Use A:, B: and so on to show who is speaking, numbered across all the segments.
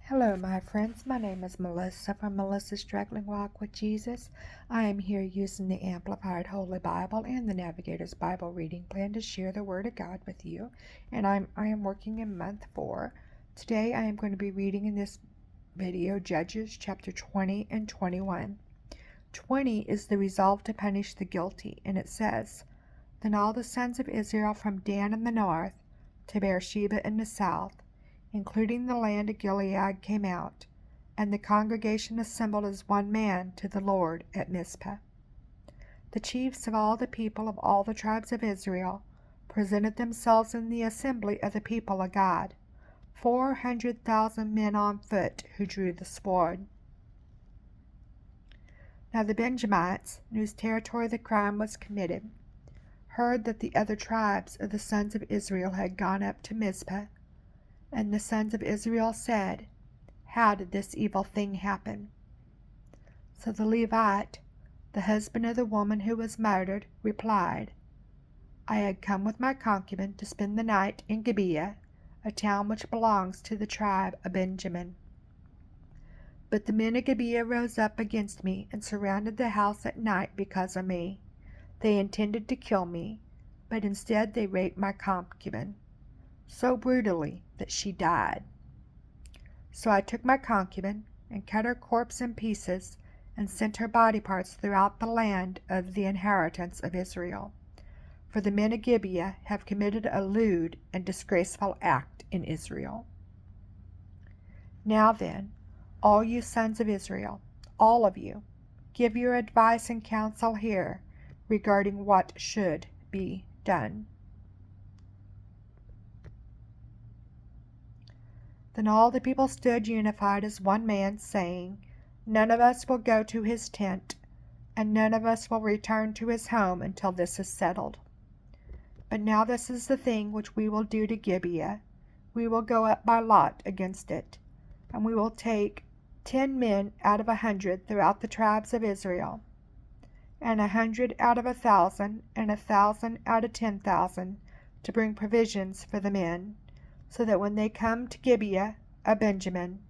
A: Hello, my friends. My name is Melissa from Melissa's Struggling Walk with Jesus. I am here using the Amplified Holy Bible and the Navigator's Bible Reading Plan to share the Word of God with you. And I am working in month 4. Today I am going to be reading in this video Judges chapter 20 and 21. 20 is the resolve to punish the guilty, and it says, "Then all the sons of Israel from Dan in the north to Beersheba in the south, including the land of Gilead, came out, and the congregation assembled as one man to the Lord at Mizpah. The chiefs of all the people of all the tribes of Israel presented themselves in the assembly of the people of God, 400,000 men on foot who drew the sword. Now the Benjamites, in whose territory the crime was committed, heard that the other tribes of the sons of Israel had gone up to Mizpah. And the sons of Israel said, 'How did this evil thing happen?' So the Levite, the husband of the woman who was murdered, replied, 'I had come with my concubine to spend the night in Gibeah, a town which belongs to the tribe of Benjamin. But the men of Gibeah rose up against me and surrounded the house at night because of me. They intended to kill me, but instead they raped my concubine so brutally that she died. So I took my concubine and cut her corpse in pieces and sent her body parts throughout the land of the inheritance of Israel. For the men of Gibeah have committed a lewd and disgraceful act in Israel. Now then, all you sons of Israel, all of you, give your advice and counsel here regarding what should be done.' Then all the people stood unified as one man, saying, 'None of us will go to his tent, and none of us will return to his home until this is settled. But now this is the thing which we will do to Gibeah. We will go up by lot against it, and we will take 10 men out of 100 throughout the tribes of Israel, and 100 out of 1,000, and 1,000 out of 10,000, to bring provisions for the men, so that when they come to Gibeah of Benjamin,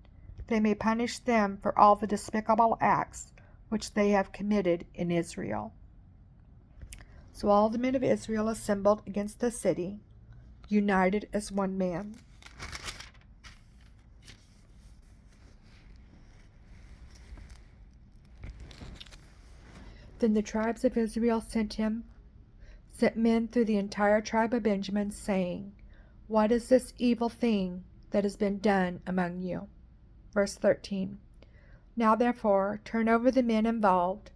A: they may punish them for all the despicable acts which they have committed in Israel.' So all the men of Israel assembled against the city, united as one man. Then the tribes of Israel sent men through the entire tribe of Benjamin, saying, 'What is this evil thing that has been done among you?' Verse 13. 'Now therefore turn over the men involved,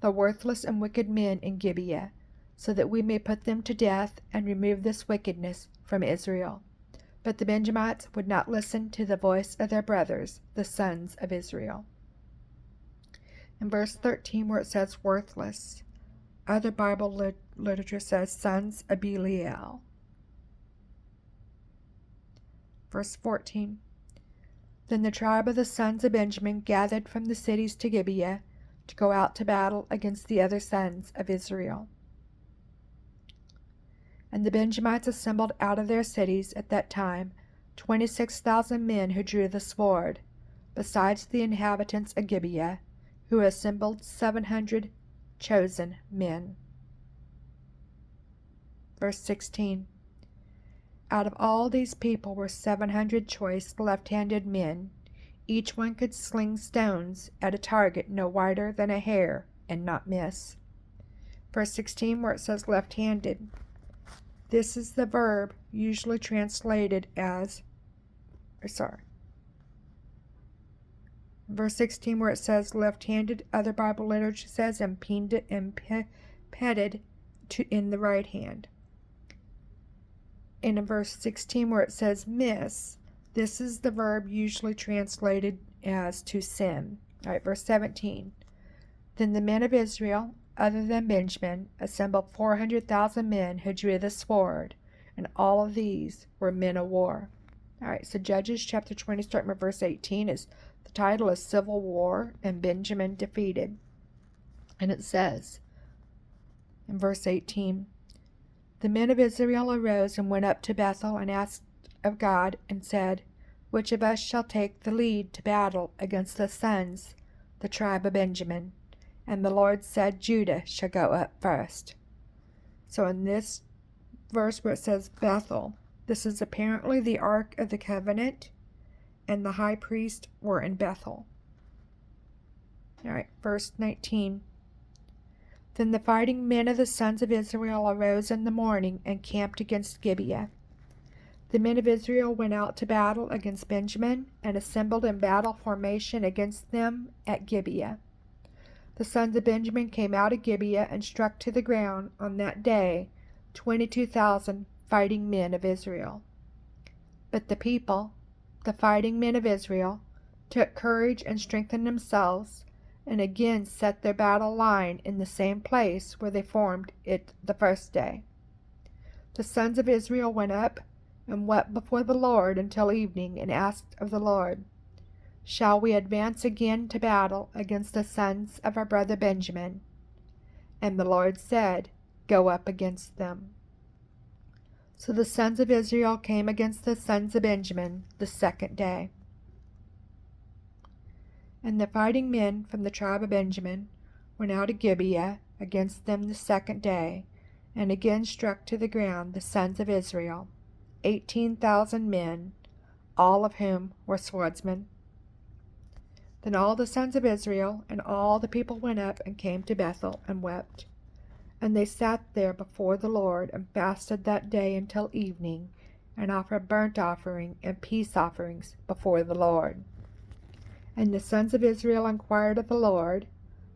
A: the worthless and wicked men in Gibeah, so that we may put them to death and remove this wickedness from Israel.' But the Benjamites would not listen to the voice of their brothers, the sons of Israel." In verse 13, where it says worthless, other Bible literature says sons of Belial. Verse 14, "Then the tribe of the sons of Benjamin gathered from the cities to Gibeah to go out to battle against the other sons of Israel. And the Benjamites assembled out of their cities at that time 26,000 men who drew the sword, besides the inhabitants of Gibeah, who assembled 700 chosen men." Verse 16, "Out of all these people were 700 choice left-handed men. Each one could sling stones at a target no wider than a hair and not miss." Verse 16, where it says left-handed, this is the verb usually translated as, verse 16, where it says left-handed, other Bible literature says impeded in the right hand. And in verse 16, where it says miss, this is the verb usually translated as to sin. All right, verse 17. "Then the men of Israel, other than Benjamin, assembled 400,000 men who drew the sword, and all of these were men of war." All right, so Judges chapter 20, starting with verse 18, the title is Civil War and Benjamin Defeated. And it says in verse 18, "The men of Israel arose and went up to Bethel and asked of God and said, which of us shall take the lead to battle against the tribe of Benjamin? And the Lord said, Judah shall go up first. So in this verse where it says Bethel, this is apparently the Ark of the Covenant, and the high priest were in Bethel. All right, verse 19. Then the fighting men of the sons of Israel arose in the morning and camped against Gibeah. The men of Israel went out to battle against Benjamin and assembled in battle formation against them at Gibeah. The sons of Benjamin came out of Gibeah and struck to the ground on that day 22,000 fighting men of Israel. But the people, the fighting men of Israel, took courage and strengthened themselves, and again set their battle line in the same place where they formed it the first day. The sons of Israel went up and wept before the Lord until evening, and asked of the Lord, Shall we advance again to battle against the sons of our brother Benjamin? And the Lord said, Go up against them. So the sons of Israel came against the sons of Benjamin the second day. And the fighting men from the tribe of Benjamin went out of Gibeah against them the second day, and again struck to the ground the sons of Israel, 18,000 men, all of whom were swordsmen. Then all the sons of Israel and all the people went up and came to Bethel and wept. And they sat there before the Lord and fasted that day until evening, and offered burnt offering and peace offerings before the Lord. And the sons of Israel inquired of the Lord,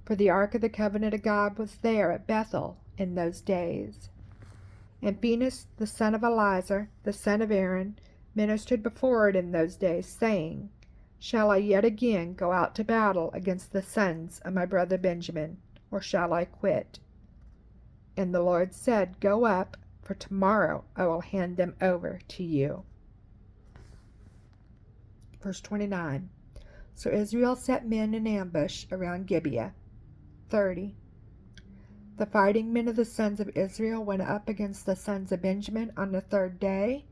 A: for the ark of the covenant of God was there at Bethel in those days. And Phinehas the son of Eleazar, the son of Aaron, ministered before it in those days, saying, Shall I yet again go out to battle against the sons of my brother Benjamin, or shall I quit? And the Lord said, Go up, for tomorrow I will hand them over to you. Verse 29. So Israel set men in ambush around Gibeah, 30. The fighting men of the sons of Israel went up against the sons of Benjamin on the third day,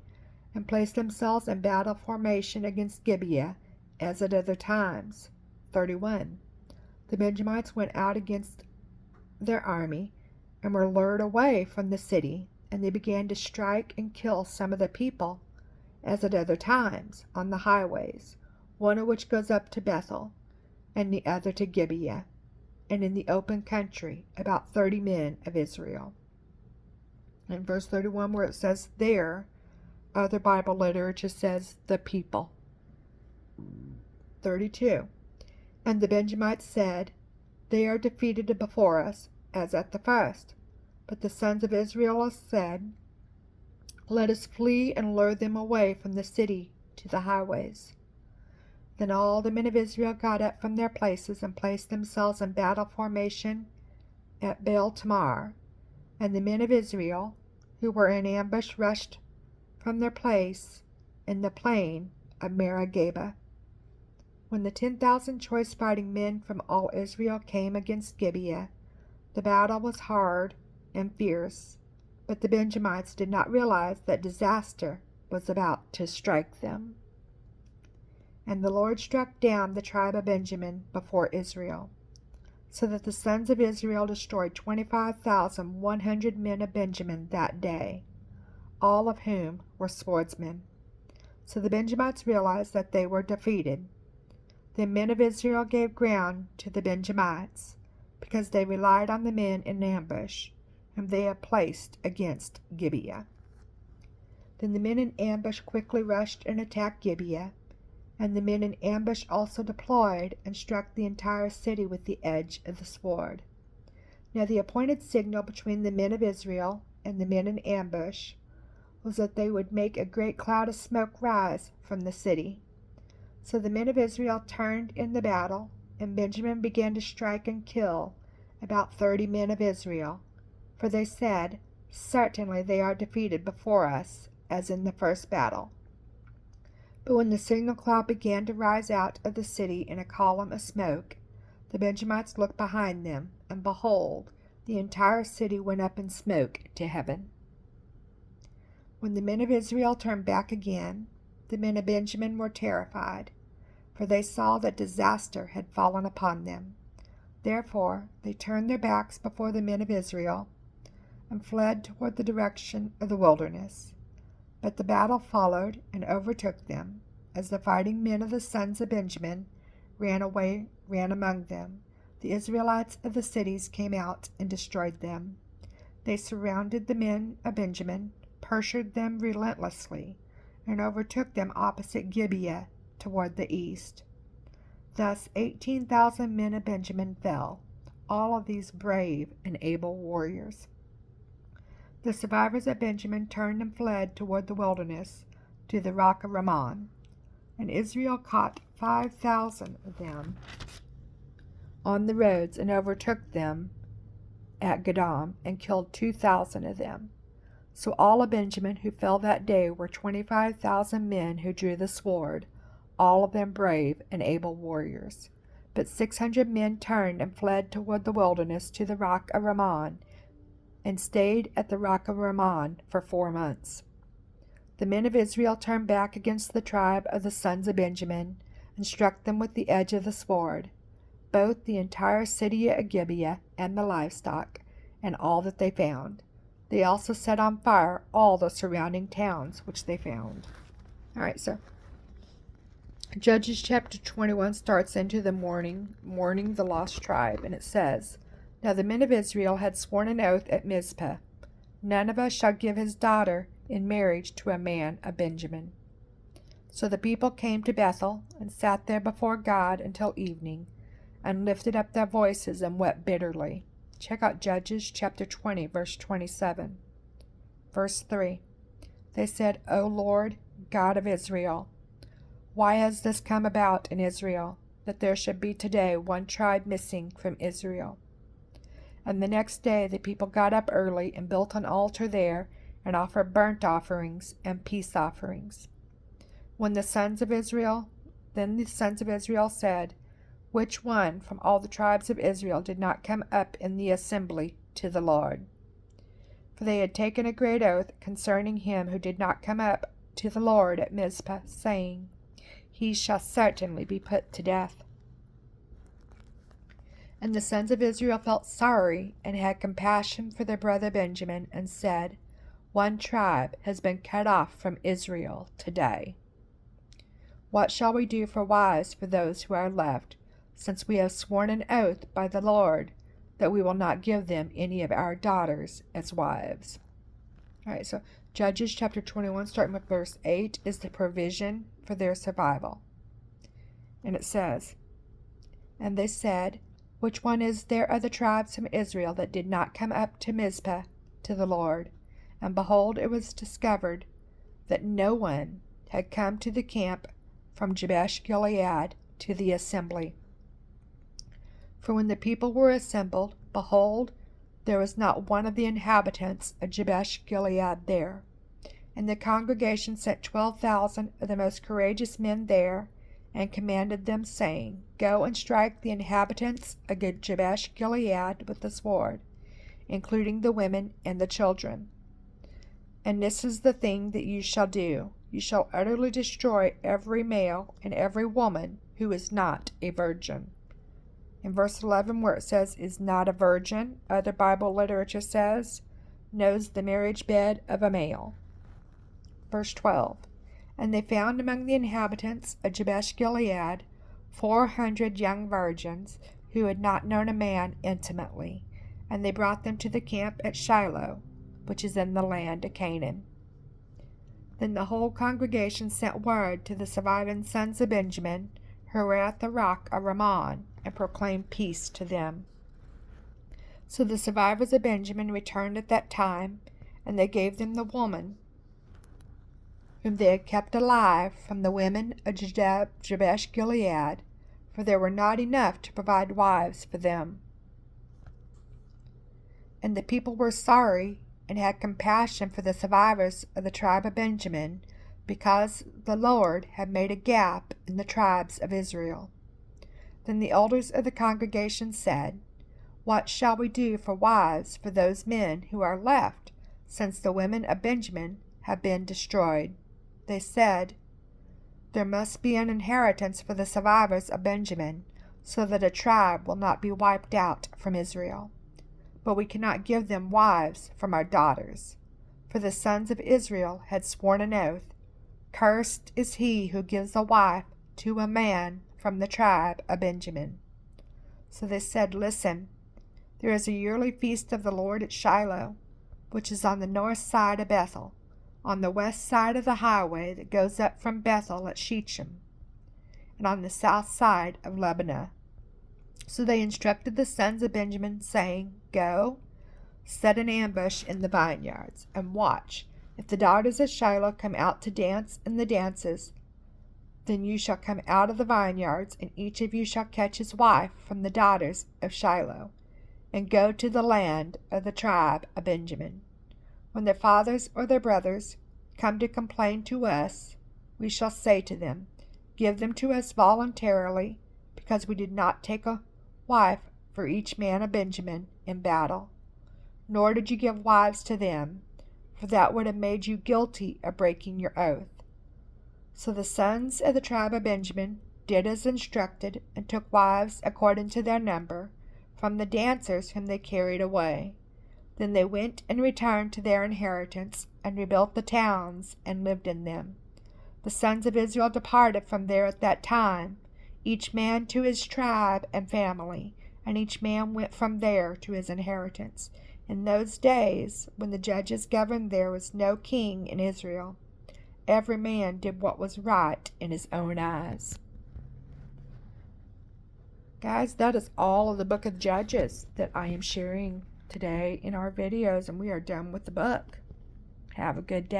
A: and placed themselves in battle formation against Gibeah, as at other times. 31. The Benjamites went out against their army, and were lured away from the city, and they began to strike and kill some of the people, as at other times, on the highways, one of which goes up to Bethel, and the other to Gibeah, and in the open country about 30 men of Israel. In verse 31, where it says there, other Bible literature says the people. 32. And the Benjamites said, They are defeated before us, as at the first. But the sons of Israel said, Let us flee and lure them away from the city to the highways. Then all the men of Israel got up from their places and placed themselves in battle formation at Baal Tamar. And the men of Israel, who were in ambush, rushed from their place in the plain of Merageba. When the 10,000 choice fighting men from all Israel came against Gibeah, the battle was hard and fierce, but the Benjamites did not realize that disaster was about to strike them. And the Lord struck down the tribe of Benjamin before Israel, so that the sons of Israel destroyed 25,100 men of Benjamin that day, all of whom were swordsmen. So the Benjamites realized that they were defeated. The men of Israel gave ground to the Benjamites, because they relied on the men in ambush, whom they had placed against Gibeah. Then the men in ambush quickly rushed and attacked Gibeah, and the men in ambush also deployed and struck the entire city with the edge of the sword. Now the appointed signal between the men of Israel and the men in ambush was that they would make a great cloud of smoke rise from the city. So the men of Israel turned in the battle, and Benjamin began to strike and kill about 30 men of Israel, for they said, Certainly they are defeated before us, as in the first battle. But when the signal cloud began to rise out of the city in a column of smoke, the Benjamites looked behind them, and behold, the entire city went up in smoke to heaven. When the men of Israel turned back again, the men of Benjamin were terrified, for they saw that disaster had fallen upon them. Therefore they turned their backs before the men of Israel and fled toward the direction of the wilderness. But the battle followed and overtook them, as the fighting men of the sons of Benjamin ran among them. The Israelites of the cities came out and destroyed them. They surrounded the men of Benjamin, pursued them relentlessly, and overtook them opposite Gibeah toward the east. Thus 18,000 men of Benjamin fell, all of these brave and able warriors. The survivors of Benjamin turned and fled toward the wilderness, to the rock of Rimmon, and Israel caught 5,000 of them on the roads and overtook them at Gadam and killed 2,000 of them. So all of Benjamin who fell that day were 25,000 men who drew the sword, all of them brave and able warriors. But 600 men turned and fled toward the wilderness to the rock of Rimmon, and stayed at the rock of Rimmon for 4 months. The men of Israel turned back against the tribe of the sons of Benjamin, and struck them with the edge of the sword, both the entire city of Gibeah and the livestock, and all that they found. They also set on fire all the surrounding towns which they found. All right, so Judges chapter 21 starts into the mourning the lost tribe, and it says, Now the men of Israel had sworn an oath at Mizpah, None of us shall give his daughter in marriage to a man of Benjamin. So the people came to Bethel, and sat there before God until evening, and lifted up their voices and wept bitterly. Check out Judges chapter 20, verse 27. Verse 3. They said, O Lord, God of Israel, why has this come about in Israel, that there should be today one tribe missing from Israel? And the next day the people got up early and built an altar there, and offered burnt offerings and peace offerings. Then the sons of Israel said, Which one from all the tribes of Israel did not come up in the assembly to the Lord? For they had taken a great oath concerning him who did not come up to the Lord at Mizpah, saying, He shall certainly be put to death. And the sons of Israel felt sorry, and had compassion for their brother Benjamin, and said, One tribe has been cut off from Israel today. What shall we do for wives for those who are left, since we have sworn an oath by the Lord that we will not give them any of our daughters as wives? All right, so Judges chapter 21, starting with verse 8, is the provision for their survival. And it says, And they said, Which one is there of the tribes from Israel that did not come up to Mizpah to the Lord? And behold, it was discovered that no one had come to the camp from Jabesh Gilead to the assembly. For when the people were assembled, behold, there was not one of the inhabitants of Jabesh Gilead there. And the congregation sent 12,000 of the most courageous men there, and commanded them, saying, Go and strike the inhabitants of Jabesh Gilead with the sword, including the women and the children. And this is the thing that you shall do. You shall utterly destroy every male and every woman who is not a virgin. In verse 11, where it says, is not a virgin, other Bible literature says, knows the marriage bed of a male. Verse 12, And they found among the inhabitants of Jabesh Gilead 400 young virgins who had not known a man intimately, and they brought them to the camp at Shiloh, which is in the land of Canaan. Then the whole congregation sent word to the surviving sons of Benjamin, who were at the rock of Rimmon, and proclaimed peace to them. So the survivors of Benjamin returned at that time, and they gave them the woman whom they had kept alive from the women of Jabesh Gilead, for there were not enough to provide wives for them. And the people were sorry, and had compassion for the survivors of the tribe of Benjamin, because the Lord had made a gap in the tribes of Israel. Then the elders of the congregation said, What shall we do for wives for those men who are left, since the women of Benjamin have been destroyed? They said, There must be an inheritance for the survivors of Benjamin, so that a tribe will not be wiped out from Israel. But we cannot give them wives from our daughters, for the sons of Israel had sworn an oath, Cursed is he who gives a wife to a man from the tribe of Benjamin. So they said, Listen, there is a yearly feast of the Lord at Shiloh, which is on the north side of Bethel, on the west side of the highway that goes up from Bethel at Shechem, and on the south side of Lebanon. So they instructed the sons of Benjamin, saying, Go, set an ambush in the vineyards, and watch. If the daughters of Shiloh come out to dance in the dances, then you shall come out of the vineyards, and each of you shall catch his wife from the daughters of Shiloh, and go to the land of the tribe of Benjamin. When their fathers or their brothers come to complain to us, we shall say to them, Give them to us voluntarily, because we did not take a wife for each man of Benjamin in battle. Nor did you give wives to them, for that would have made you guilty of breaking your oath. So the sons of the tribe of Benjamin did as instructed, and took wives according to their number, from the dancers whom they carried away. Then they went and returned to their inheritance, and rebuilt the towns, and lived in them. The sons of Israel departed from there at that time, each man to his tribe and family, and each man went from there to his inheritance. In those days, when the judges governed, there was no king in Israel. Every man did what was right in his own eyes. Guys, that is all of the book of Judges that I am sharing today in our videos, and we are done with the book. Have a good day.